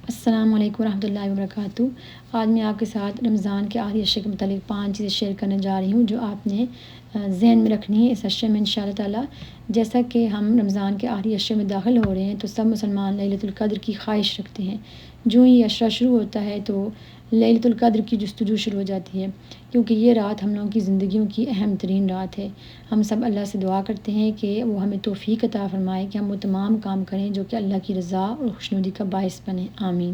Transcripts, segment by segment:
السلام علیکم ورحمۃ اللہ وبرکاتہ۔ آج میں آپ کے ساتھ رمضان کے آخری عشرے کے متعلق 5 چیزیں شیئر کرنے جا رہی ہوں جو آپ نے ذہن میں رکھنی ہے اس عشرے میں انشاءاللہ تعالیٰ۔ جیسا کہ ہم رمضان کے آخری عشرے میں داخل ہو رہے ہیں تو سب مسلمان لیلۃ القدر کی خواہش رکھتے ہیں۔ جو ہی عشرہ شروع ہوتا ہے تو لیلۃ القدر کی جستجو شروع ہو جاتی ہے، کیونکہ یہ رات ہم لوگوں کی زندگیوں کی اہم ترین رات ہے۔ ہم سب اللہ سے دعا کرتے ہیں کہ وہ ہمیں توفیق عطا فرمائے کہ ہم وہ تمام کام کریں جو کہ اللہ کی رضا اور خوشنودی کا باعث بنے، آمین۔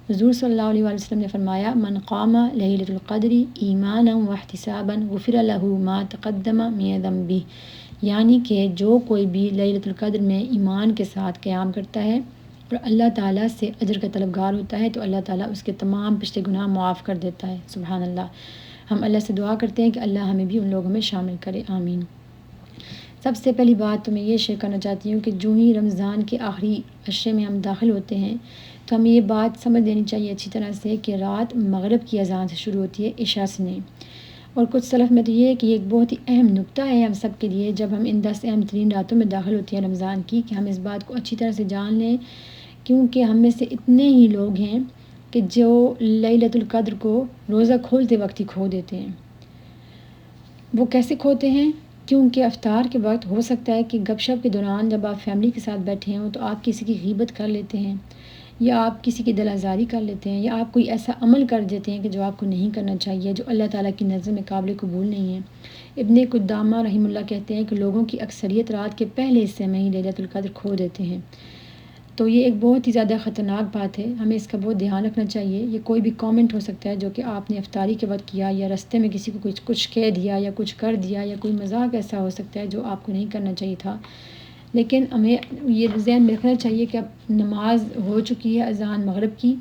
حضور صلی اللہ علیہ وسلم نے فرمایا، من قام لیلۃ القدر ایمانا واحتسابا غفر له ما تقدم من ذنبہ، یعنی کہ جو کوئی بھی لیلۃ القدر میں ایمان کے ساتھ قیام کرتا ہے اور اللہ تعالیٰ سے اجر کا طلبگار ہوتا ہے تو اللہ تعالیٰ اس کے تمام پچھلے گناہ معاف کر دیتا ہے، سبحان اللہ۔ ہم اللہ سے دعا کرتے ہیں کہ اللہ ہمیں بھی ان لوگوں میں شامل کرے، آمین۔ سب سے پہلی بات تو میں یہ شیئر کرنا چاہتی ہوں کہ جو ہی رمضان کے آخری عشرے میں ہم داخل ہوتے ہیں تو ہمیں یہ بات سمجھ لینی چاہیے اچھی طرح سے کہ رات مغرب کی اذان سے شروع ہوتی ہے، عشاء سے نہیں۔ اور کچھ سلف میں تو یہ ہے کہ یہ ایک بہت ہی اہم نکتہ ہے ہم سب کے لیے جب ہم ان 10 اہم ترین راتوں میں داخل ہوتے ہیں رمضان کی، کہ ہم اس بات کو اچھی طرح سے جان لیں، کیونکہ ہم میں سے اتنے ہی لوگ ہیں کہ جو لیلۃ القدر کو روزہ کھولتے وقت ہی کھو دیتے ہیں۔ وہ کیسے کھوتے ہیں؟ کیونکہ افطار کے وقت ہو سکتا ہے کہ گپ شپ کے دوران جب آپ فیملی کے ساتھ بیٹھے ہوں تو آپ کسی کی غیبت کر لیتے ہیں، یا آپ کسی کی دل آزاری کر لیتے ہیں، یا آپ کوئی ایسا عمل کر دیتے ہیں کہ جو آپ کو نہیں کرنا چاہیے، جو اللہ تعالیٰ کی نظر میں قابل قبول نہیں ہے۔ ابن قدامہ رحمہ اللہ کہتے ہیں کہ لوگوں کی اکثریت رات کے پہلے حصے میں ہی لیلۃ القدر کھو دیتے ہیں۔ تو یہ ایک بہت ہی زیادہ خطرناک بات ہے، ہمیں اس کا بہت دھیان رکھنا چاہیے۔ یہ کوئی بھی کامنٹ ہو سکتا ہے جو کہ آپ نے افطاری کے وقت کیا، یا رستے میں کسی کو کچھ کہہ دیا یا کچھ کر دیا، یا کوئی مذاق ایسا ہو سکتا ہے جو آپ کو نہیں کرنا چاہیے تھا۔ لیکن ہمیں یہ ذہن میں رکھنا چاہیے کہ اب نماز ہو چکی ہے، اذان مغرب کی،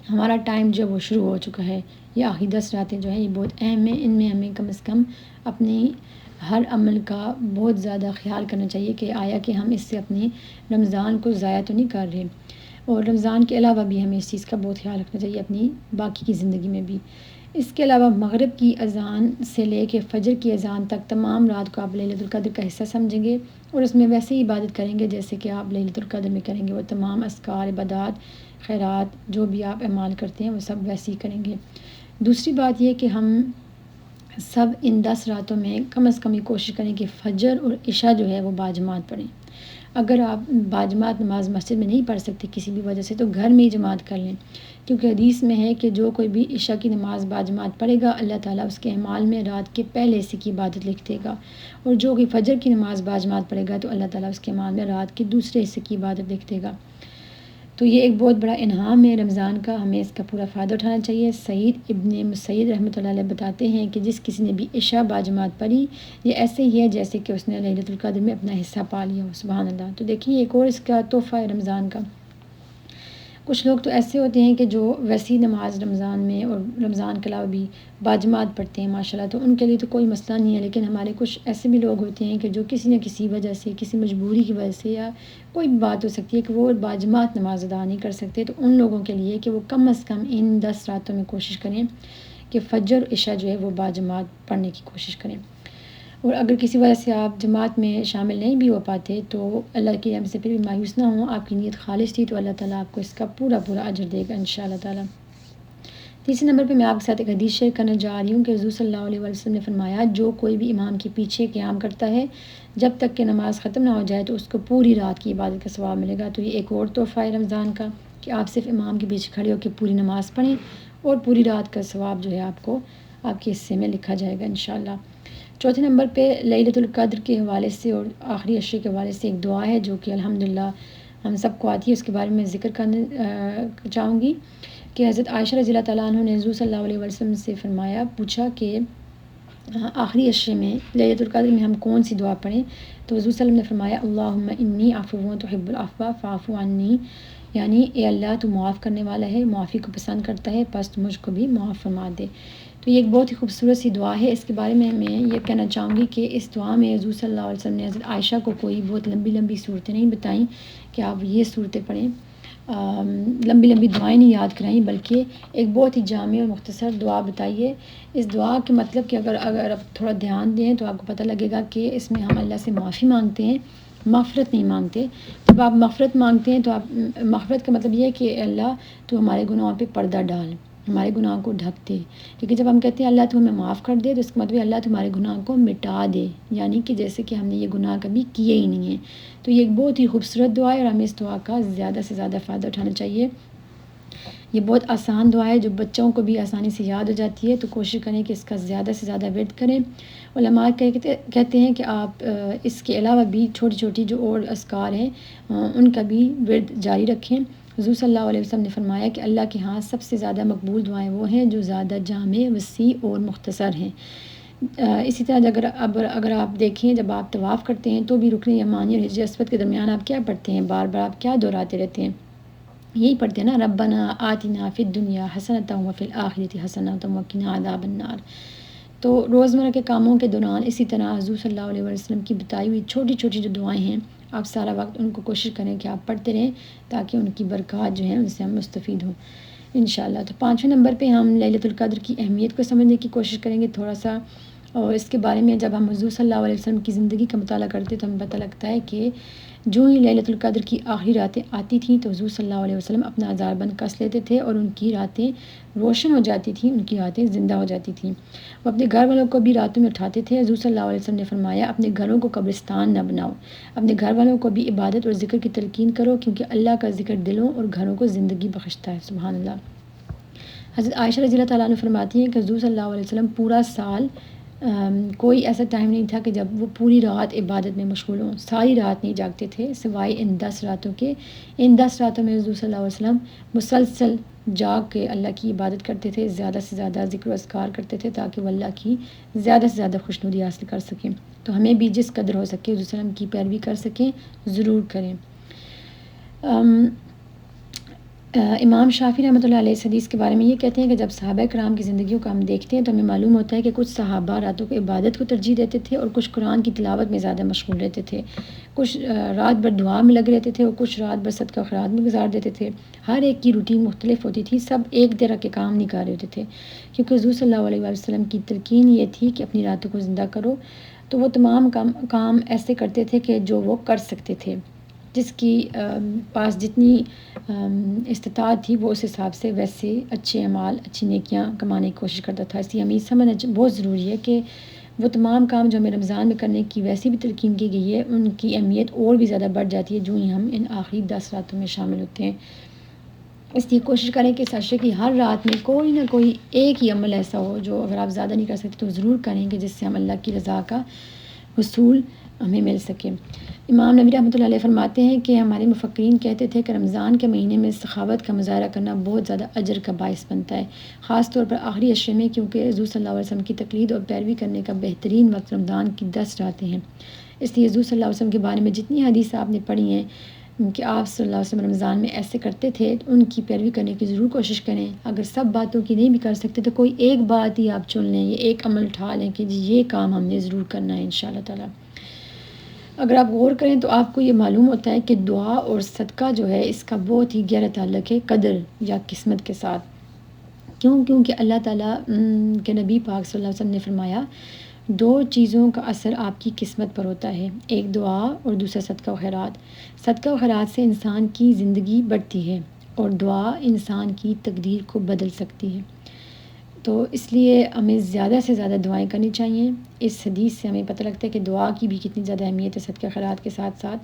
ہمارا ٹائم جو وہ شروع ہو چکا ہے۔ یہ آخری 10 راتیں جو ہیں یہ بہت اہم ہیں، ان میں ہمیں کم از کم اپنی ہر عمل کا بہت زیادہ خیال کرنا چاہیے کہ آیا کہ ہم اس سے اپنی رمضان کو ضائع تو نہیں کر رہے، اور رمضان کے علاوہ بھی ہمیں اس چیز کا بہت خیال رکھنا چاہیے اپنی باقی کی زندگی میں بھی۔ اس کے علاوہ مغرب کی اذان سے لے کے فجر کی اذان تک تمام رات کو آپ لیلۃ القدر کا حصہ سمجھیں گے، اور اس میں ویسے ہی عبادت کریں گے جیسے کہ آپ لیلۃ القدر میں کریں گے۔ وہ تمام اذکار، عبادات، خیرات جو بھی آپ اعمال کرتے ہیں وہ سب ویسے ہی کریں گے۔ دوسری بات یہ کہ ہم سب ان 10 راتوں میں کم از کم یہ کوشش کریں کہ فجر اور عشاء جو ہے وہ باجماعت پڑھیں۔ اگر آپ باجماعت نماز مسجد میں نہیں پڑھ سکتے کسی بھی وجہ سے تو گھر میں ہی جماعت کر لیں، کیونکہ حدیث میں ہے کہ جو کوئی بھی عشاء کی نماز باجماعت پڑھے گا اللہ تعالیٰ اس کے اعمال میں رات کے پہلے حصے کی عبادت لکھ دے گا، اور جو کوئی فجر کی نماز باجماعت پڑھے گا تو اللہ تعالیٰ اس کے اعمال میں رات کے دوسرے حصے کی عبادت لکھ دے گا۔ تو یہ ایک بہت بڑا انعام ہے رمضان کا، ہمیں اس کا پورا فائدہ اٹھانا چاہیے۔ سعید ابن مسیب رحمۃ اللہ علیہ بتاتے ہیں کہ جس کسی نے بھی عشاء باجماعت پڑھی یہ ایسے ہی ہے جیسے کہ اس نے لیلۃ القدر میں اپنا حصہ پا لیا ہو، سبحان اللہ۔ تو دیکھیں ایک اور اس کا تحفہ ہے رمضان کا۔ کچھ لوگ تو ایسے ہوتے ہیں کہ جو ویسی نماز رمضان میں اور رمضان کے علاوہ بھی باجماعت پڑھتے ہیں ماشاءاللہ، تو ان کے لیے تو کوئی مسئلہ نہیں ہے، لیکن ہمارے کچھ ایسے بھی لوگ ہوتے ہیں کہ جو کسی نہ کسی وجہ سے، کسی مجبوری کی وجہ سے، یا کوئی بات ہو سکتی ہے کہ وہ باجماعت نماز ادا نہیں کر سکتے، تو ان لوگوں کے لیے کہ وہ کم از کم ان 10 راتوں میں کوشش کریں کہ فجر عشاء جو ہے وہ باجماعت پڑھنے کی کوشش کریں۔ اور اگر کسی وجہ سے آپ جماعت میں شامل نہیں بھی ہو پاتے تو اللہ کی رحمت سے پھر بھی مایوس نہ ہوں، آپ کی نیت خالص تھی تو اللہ تعالیٰ آپ کو اس کا پورا اجر دے گا انشاءاللہ تعالیٰ۔ تیسرے نمبر پہ میں آپ کے ساتھ ایک حدیث شیئر کرنے جا رہی ہوں کہ حضور صلی اللہ علیہ وسلم نے فرمایا، جو کوئی بھی امام کے پیچھے قیام کرتا ہے جب تک کہ نماز ختم نہ ہو جائے تو اس کو پوری رات کی عبادت کا ثواب ملے گا۔ تو یہ ایک اور تحفہ ہے رمضان کا کہ آپ صرف امام کے پیچھے کھڑے ہو کے پوری نماز پڑھیں اور پوری رات کا ثواب جو ہے آپ کو آپ کے حصے میں لکھا جائے گا انشاءاللہ۔ چوتھے نمبر پہ لیلۃ القدر کے حوالے سے اور آخری عشرے کے حوالے سے ایک دعا ہے جو کہ الحمدللہ ہم سب کو آتی ہے، اس کے بارے میں ذکر کرنا چاہوں گی کہ حضرت عائشہ رضی اللہ تعالیٰ عنہ نے حضور صلی اللہ علیہ وسلم سے فرمایا، پوچھا کہ آخری عشرے میں لیلۃ القدر میں ہم کون سی دعا پڑھیں؟ تو حضور صلی اللہ علیہ وسلم نے فرمایا، اللہم انی عفو تحب العفو فاعف عنی، یعنی اے اللہ تو معاف کرنے والا ہے، معافی کو پسند کرتا ہے، پس تو مجھ کو بھی معاف فرما دے۔ تو یہ ایک بہت ہی خوبصورت سی دعا ہے۔ اس کے بارے میں یہ کہنا چاہوں گی کہ اس دعا میں حضور صلی اللہ علیہ وسلم نے حضرت عائشہ کو کوئی بہت لمبی صورتیں نہیں بتائیں کہ آپ یہ صورتیں پڑھیں، لمبی دعائیں نہیں یاد کرائیں، بلکہ ایک بہت ہی جامع اور مختصر دعا بتائیے۔ اس دعا کے مطلب کہ اگر آپ تھوڑا دھیان دیں تو آپ کو پتہ لگے گا کہ اس میں ہم اللہ سے معافی مانگتے ہیں مغفرت نہیں مانگتے. جب آپ مغفرت مانگتے ہیں تو آپ مغفرت کا مطلب یہ ہے کہ اللہ تو ہمارے گناہوں پہ پردہ ڈال، ہمارے گناہوں کو ڈھک دے. کیونکہ جب ہم کہتے ہیں اللہ تو ہمیں معاف کر دے تو اس کا مطلب اللہ تمہارے گناہ کو مٹا دے، یعنی کہ جیسے کہ ہم نے یہ گناہ کبھی کیے ہی نہیں ہیں. تو یہ ایک بہت ہی خوبصورت دعا ہے اور ہمیں اس دعا کا زیادہ سے زیادہ فائدہ اٹھانا چاہیے. یہ بہت آسان دعا ہے جو بچوں کو بھی آسانی سے یاد ہو جاتی ہے، تو کوشش کریں کہ اس کا زیادہ سے زیادہ ورد کریں. علماء کہتے ہیں کہ آپ اس کے علاوہ بھی چھوٹی چھوٹی جو اور اذکار ہیں ان کا بھی ورد جاری رکھیں. حضور صلی اللہ علیہ وسلم نے فرمایا کہ اللہ کے ہاں سب سے زیادہ مقبول دعائیں وہ ہیں جو زیادہ جامع، وسیع اور مختصر ہیں. اسی طرح اگر آپ دیکھیں جب آپ طواف کرتے ہیں تو بھی رکن یمانی اور حجر اسود کے درمیان آپ کیا پڑھتے ہیں؟ بار بار آپ کیا دہراتے رہتے ہیں؟ یہی پڑھتے ہیں نا، ربنا آتنا فی الدنیا حسنۃ وفی الآخرۃ حسنۃ وقنا عذاب النار. تو روزمرہ کے کاموں کے دوران اسی طرح حضور صلی اللہ علیہ وسلم کی بتائی ہوئی چھوٹی چھوٹی جو دعائیں ہیں آپ سارا وقت ان کو کوشش کریں کہ آپ پڑھتے رہیں تاکہ ان کی برکات جو ہیں ان سے ہم مستفید ہوں انشاءاللہ. تو 5ویں نمبر پہ ہم لیلۃ القدر کی اہمیت کو سمجھنے کی کوشش کریں گے تھوڑا سا، اور اس کے بارے میں جب ہم حضور صلی اللہ علیہ وسلم کی زندگی کا مطالعہ کرتے تو ہمیں پتہ لگتا ہے کہ جو ہی لیلۃ القدر کی آخری راتیں آتی تھیں تو حضور صلی اللہ علیہ وسلم اپنا ہزار بند کس لیتے تھے اور ان کی راتیں روشن ہو جاتی تھیں، ان کی راتیں زندہ ہو جاتی تھیں. وہ اپنے گھر والوں کو بھی راتوں میں اٹھاتے تھے. حضور صلی اللہ علیہ وسلم نے فرمایا اپنے گھروں کو قبرستان نہ بناؤ، اپنے گھر والوں کو بھی عبادت اور ذکر کی تلقین کرو کیونکہ اللہ کا ذکر دلوں اور گھروں کو زندگی بخشتا ہے. سبحان اللہ. حضرت عائشہ رضی اللہ تعالیٰ عنہ فرماتی ہیں کہ حضور صلی اللہ علیہ وسلم پورا سال کوئی ایسا ٹائم نہیں تھا کہ جب وہ پوری رات عبادت میں مشغول ہوں، ساری رات نہیں جاگتے تھے سوائے ان 10 راتوں کے. ان 10 راتوں میں حضور صلی اللہ علیہ وسلم مسلسل جاگ کے اللہ کی عبادت کرتے تھے، زیادہ سے زیادہ ذکر و اذکار کرتے تھے تاکہ وہ اللہ کی زیادہ سے زیادہ خوشنودی حاصل کر سکیں. تو ہمیں بھی جس قدر ہو سکے حضور صلی اللہ علیہ وسلم کی پیروی کر سکیں ضرور کریں. امام شافعی رحمۃ اللہ علیہ اس حدیث کے بارے میں یہ کہتے ہیں کہ جب صحابہ کرام کی زندگیوں کو ہم دیکھتے ہیں تو ہمیں معلوم ہوتا ہے کہ کچھ صحابہ راتوں کو عبادت کو ترجیح دیتے تھے اور کچھ قرآن کی تلاوت میں زیادہ مشغول رہتے تھے، کچھ رات بھر دعا میں لگ رہتے تھے اور کچھ رات بھر صدقہ و خیرات میں گزار دیتے تھے. ہر ایک کی روٹین مختلف ہوتی تھی، سب ایک طرح کے کام نہیں کر رہے ہوتے تھے کیونکہ حضور صلی اللہ علیہ وسلم کی تلقین یہ تھی کہ اپنی راتوں کو زندہ کرو. تو وہ تمام کام ایسے کرتے تھے کہ جو وہ کر سکتے تھے، جس کی پاس جتنی استطاعت تھی وہ اس حساب سے ویسے اچھے اعمال، اچھی نیکیاں کمانے کی کوشش کرتا تھا. اس لیے ہمیں سمجھنا بہت ضروری ہے کہ وہ تمام کام جو ہمیں رمضان میں کرنے کی ویسی بھی تلقین کی گئی ہے ان کی اہمیت اور بھی زیادہ بڑھ جاتی ہے جو ہی ہم ان آخری 10 راتوں میں شامل ہوتے ہیں. اس لیے کوشش کریں کہ اس عشرے کی ہر رات میں کوئی نہ کوئی ایک ہی عمل ایسا ہو جو اگر آپ زیادہ نہیں کر سکتے تو ضرور کریں کہ جس سے ہم اللہ کی رضا کا حصول ہمیں مل سکے. امام نووی رحمۃ اللہ علیہ فرماتے ہیں کہ ہمارے مفکرین کہتے تھے کہ رمضان کے مہینے میں سخاوت کا مظاہرہ کرنا بہت زیادہ اجر کا باعث بنتا ہے، خاص طور پر آخری عشرے میں، کیونکہ حضور صلی اللہ علیہ وسلم کی تقلید اور پیروی کرنے کا بہترین وقت رمضان کی 10 راتیں ہیں. اس لیے حضور صلی اللہ علیہ وسلم کے بارے میں جتنی حدیث آپ نے پڑھی ہیں کہ آپ صلی اللہ علیہ وسلم رمضان میں ایسے کرتے تھے، ان کی پیروی کرنے کی ضرور کوشش کریں. اگر سب باتوں کی نہیں بھی کر سکتے تو کوئی ایک بات ہی آپ چن لیں، یہ ایک عمل اٹھا لیں کہ جی یہ کام ہم نے ضرور کرنا ہے انشاءاللہ تعالیٰ. اگر آپ غور کریں تو آپ کو یہ معلوم ہوتا ہے کہ دعا اور صدقہ جو ہے اس کا بہت ہی گہرا تعلق ہے قدر یا قسمت کے ساتھ. کیونکہ اللہ تعالیٰ کے نبی پاک صلی اللہ علیہ وسلم نے فرمایا 2 چیزوں کا اثر آپ کی قسمت پر ہوتا ہے، ایک دعا اور دوسرا صدقہ و خیرات. صدقہ و خیرات سے انسان کی زندگی بڑھتی ہے اور دعا انسان کی تقدیر کو بدل سکتی ہے. تو اس لیے ہمیں زیادہ سے زیادہ دعائیں کرنی چاہیے. اس حدیث سے ہمیں پتہ لگتا ہے کہ دعا کی بھی کتنی زیادہ اہمیت ہے. صدقہ خیرات کے ساتھ ساتھ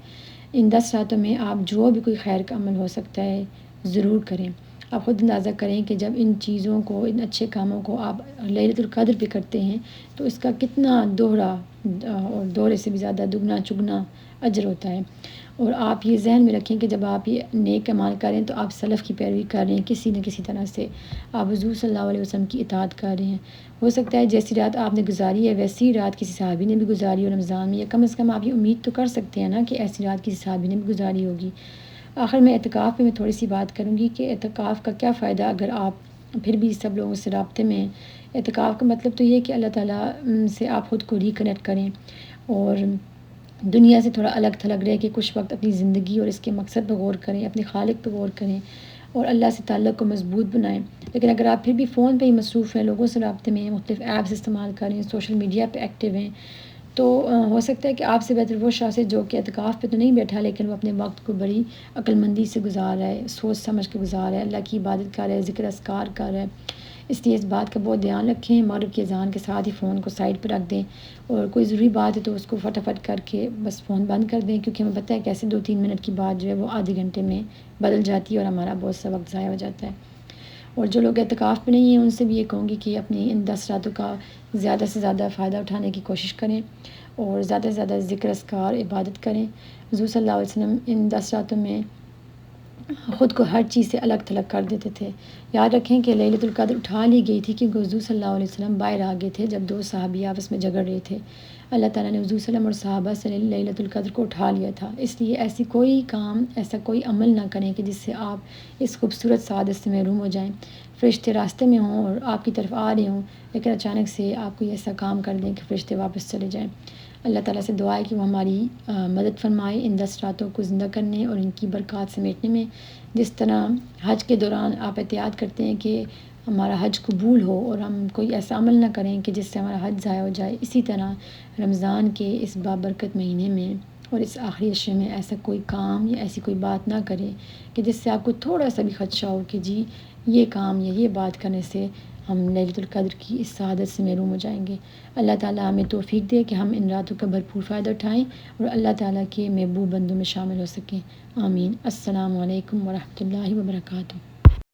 ان 10 راتوں میں آپ جو بھی کوئی خیر کا عمل ہو سکتا ہے ضرور کریں. آپ خود اندازہ کریں کہ جب ان چیزوں کو، ان اچھے کاموں کو آپ لیلۃ القدر پہ کرتے ہیں تو اس کا کتنا دوہرا اور دوہرے سے بھی زیادہ دگنا چگنا اجر ہوتا ہے. اور آپ یہ ذہن میں رکھیں کہ جب آپ یہ نیک اعمال کریں تو آپ سلف کی پیروی کر رہے ہیں، کسی نہ کسی طرح سے آپ حضور صلی اللہ علیہ وسلم کی اطاعت کر رہے ہیں. ہو سکتا ہے جیسی رات آپ نے گزاری ہے ویسی رات کسی صحابی نے بھی گزاری ہو رمضان میں، یا کم از کم آپ یہ امید تو کر سکتے ہیں نا کہ ایسی رات کسی صحابی نے بھی گزاری ہوگی. آخر میں اعتکاف پہ میں تھوڑی سی بات کروں گی کہ اعتکاف کا کیا فائدہ اگر آپ پھر بھی سب لوگوں سے رابطے میں ہیں. اعتکاف کا مطلب تو یہ کہ اللہ تعالیٰ سے آپ خود کو ریکنیکٹ کریں اور دنیا سے تھوڑا الگ تھلگ رہ کے کچھ وقت اپنی زندگی اور اس کے مقصد پہ غور کریں، اپنے خالق پہ غور کریں اور اللہ سے تعلق کو مضبوط بنائیں. لیکن اگر آپ پھر بھی فون پہ ہی مصروف ہیں، لوگوں سے رابطے میں ہیں، مختلف ایپس استعمال کریں، سوشل میڈیا پہ ایکٹیو ہیں، تو ہو سکتا ہے کہ آپ سے بہتر وہ شخص ہے جو کہ اعتکاف پہ تو نہیں بیٹھا، لیکن وہ اپنے وقت کو بڑی عقلمندی سے گزار رہا ہے، سوچ سمجھ کے گزار رہا ہے، اللہ کی عبادت کر رہا ہے، ذکر اذکار کر رہا ہے۔ اس لیے اس بات کا بہت دھیان رکھیں، مغرب کی اذان کے ساتھ ہی فون کو سائڈ پہ رکھ دیں، اور کوئی ضروری بات ہے تو اس کو فٹافٹ کر کے بس فون بند کر دیں، کیونکہ ہمیں پتہ ہے کیسے 2-3 منٹ کی بات جو ہے وہ آدھے گھنٹے میں بدل جاتی ہے اور ہمارا بہت سا وقت ضائع ہو جاتا ہے۔ اور جو لوگ اعتکاف پہ نہیں ہیں ان سے بھی یہ کہوں گی کہ اپنی ان 10 راتوں کا زیادہ سے زیادہ فائدہ اٹھانے کی کوشش کریں، اور زیادہ سے زیادہ ذکر اذکار عبادت کریں۔ حضور صلی اللہ علیہ وسلم ان 10 راتوں میں خود کو ہر چیز سے الگ تھلگ کر دیتے تھے۔ یاد رکھیں کہ لیلۃ القدر اٹھا لی گئی تھی کیونکہ حضور صلی اللہ علیہ وسلم باہر آ گئے تھے جب 2 صحابی آپس میں جھگڑ رہے تھے۔ اللہ تعالیٰ نے حضور صلی اللہ علیہ وسلم اور صحابہ سے لیلۃ القدر کو اٹھا لیا تھا، اس لیے ایسی کوئی کام، ایسا کوئی عمل نہ کریں کہ جس سے آپ اس خوبصورت سعادت سے محروم ہو جائیں۔ فرشتے راستے میں ہوں اور آپ کی طرف آ رہے ہوں، لیکن اچانک سے آپ کوئی ایسا کام کر دیں کہ فرشتے واپس چلے جائیں۔ اللہ تعالیٰ سے دعا ہے کہ وہ ہماری مدد فرمائے ان 10 راتوں کو زندہ کرنے اور ان کی برکات سمیٹنے میں۔ جس طرح حج کے دوران آپ احتیاط کرتے ہیں کہ ہمارا حج قبول ہو اور ہم کوئی ایسا عمل نہ کریں کہ جس سے ہمارا حج ضائع ہو جائے، اسی طرح رمضان کے اس بابرکت مہینے میں اور اس آخری عشرے میں ایسا کوئی کام یا ایسی کوئی بات نہ کریں کہ جس سے آپ کو تھوڑا سا بھی خدشہ ہو کہ جی یہ کام یا یہ بات کرنے سے ہم لیلۃ القدر کی اس سعادت سے محروم ہو جائیں گے۔ اللہ تعالیٰ ہمیں توفیق دے کہ ہم ان راتوں کا بھرپور فائدہ اٹھائیں اور اللہ تعالیٰ کے محبوب بندوں میں شامل ہو سکیں۔ آمین۔ السلام علیکم ورحمۃ اللہ وبرکاتہ۔